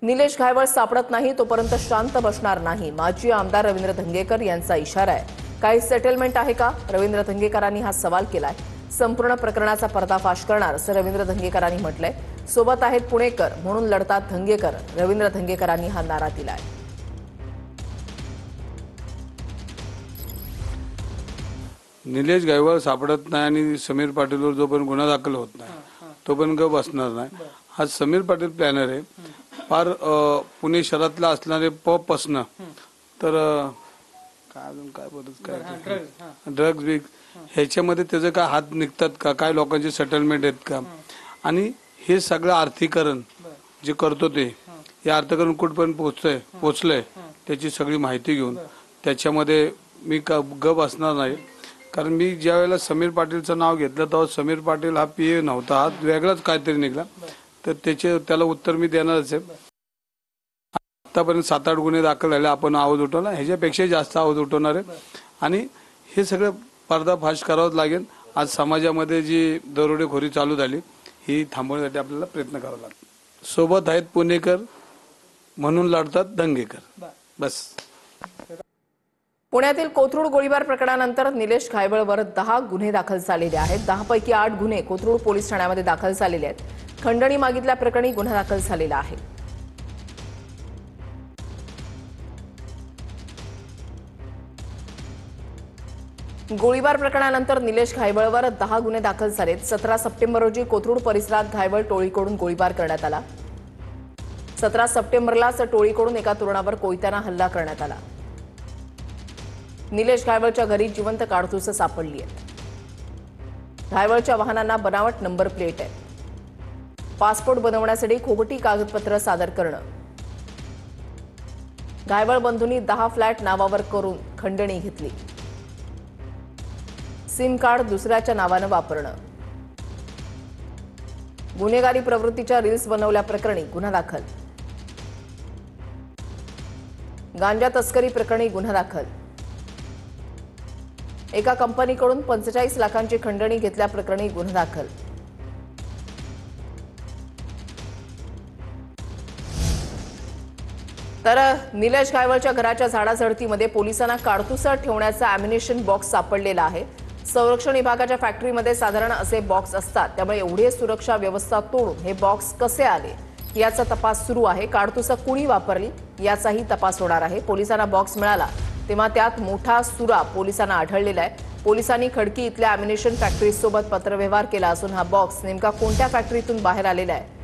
निलेश घायवळ सापडत नाही तोपर्यंत शांत बसणार नाही, माजी आमदार रवींद्र धंगेकर यांचा इशारा आहे। काही सेटलमेंट आहे का, रवींद्र धंगेकरांनी हा सवाल केलाय। संपूर्ण प्रकरणाचा पर्दाफाश करणार असं रवींद्र धंगेकरांनी म्हटलंय। सोबत आहेत पुणेकर म्हणून लढतात धंगेकर, रवींद्र धंगेकरांनी हा नारा दिलाय। निलेश घायवळ सापडत नाही आणि समीर पाटीलवर जोपर्यंत गुन्हा दाखल होत नाही तोपर्यंत गप बसणार नाही। हा समीर पाटील प्लॅनर आहे, फार पुणे शहरातला असणारे पब असणं, तर काय अजून काय बोलत काय ड्रग्ज बिग ह्याच्यामध्ये त्याचे काय हात निघतात का, काय लोकांचे सेटलमेंट आहेत का, आणि हे सगळं आर्थिकरण जे करतो ते हे अर्थकारण कुठपर्यंत पोचलंय त्याची सगळी माहिती घेऊन त्याच्यामध्ये मी गप असणार नाही। कारण मी ज्या वेळेला समीर पाटीलचं नाव घेतलं तेव्हा समीर पाटील हा पीए नव्हता, हा वेगळाच काहीतरी निघाला, तर त्याला उत्तर मी देणारच आहे। आतापर्यंत 7-8 गुन्हे दाखल झाले, आपण आवाज उठवला, ह्याच्यापेक्षा जास्त आवाज उठवणार आहे आणि हे सगळं पर्दाफाश करावंच लागेल। आज समाजामध्ये जी दरोडेखोरी चालू झाली ही थांबवण्यासाठी आपल्याला प्रयत्न करावा लागेल। सोबत आहेत पुणेकर म्हणून लढतात धंगेकर, बस। पुण्यातील कोथरूड गोळीबार प्रकरणानंतर निलेश घायवळवर 10 गुन्हे दाखल झालेले आहेत। 10 पैकी 8 गुन्हे कोथरूड पोलीस ठाण्यामध्ये दाखल झालेले आहेत। खंडणी मागितल्या प्रकरणी गुन्हा दाखल झालेला आहे। गोळीबार प्रकरणानंतर निलेश घायवळवर 10 गुन्हे दाखल झालेत। 17 सप्टेंबर रोजी कोथरूड परिसरात घायवळ टोळीकडून गोळीबार करण्यात आला। 17 सप्टेंबरलाच टोळीकडून एका तरुणावर कोयत्याने हल्ला करण्यात आला। निलेश घायवळच्या घरी जिवंत काडतुसं सापडली आहेत। घायवळच्या वाहनांना बनावट नंबर प्लेट आहे। पासपोर्ट बनवण्यासाठी खोटी कागदपत्र सादर करणं। घायवळ बंधूंनी 10 फ्लॅट नावावर करून खंडणी घेतली। सिम कार्ड दुसऱ्याच्या नावानं वापरणं। गुन्हेगारी प्रवृत्तीच्या रील्स बनवल्याप्रकरणी गुन्हा दाखल। गांजा तस्करी प्रकरणी गुन्हा दाखल। एका कंपनीकडून 45 लाखांची खंडणी घेतल्याप्रकरणी गुन्हा दाखल। तर निलेश घायवळच्या घराच्या झाडाझडतीमध्ये पोलिसांना काडतुसं ठेवण्याचा अॅम्युनिशन बॉक्स सापडलेला आहे। संरक्षण विभागाच्या फॅक्टरीमध्ये साधारण असे बॉक्स असतात, त्यामुळे एवढी सुरक्षा व्यवस्था तोडून हे बॉक्स कसे आले याचा तपास सुरू आहे। काडतुसं कुणी वापरली याचाही तपास होणार आहे। पोलिसांना बॉक्स मिळाला तेव्हा त्यात मोठा सुरा पोलिसांना आढळलेला आहे। पोलिसांनी खडकी इथल्या अॅम्युनिशन फॅक्टरीसोबत पत्रव्यवहार केला असून हा बॉक्स नेमका कोणत्या फॅक्टरीतून बाहेर आलेला आहे।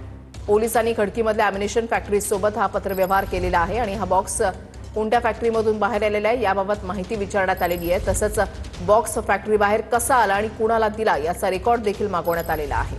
पोलिसांनी खडकीमधल्या अॅम्युनिशन फॅक्टरीसोबत हा पत्रव्यवहार केलेला आहे आणि हा बॉक्स कोणत्या फॅक्टरीमधून बाहेर आलेला आहे याबाबत माहिती विचारण्यात आलेली आहे। तसंच बॉक्स फॅक्टरी बाहेर कसा आला आणि कुणाला दिला याचा रेकॉर्ड देखील मागवण्यात आलेला आहे।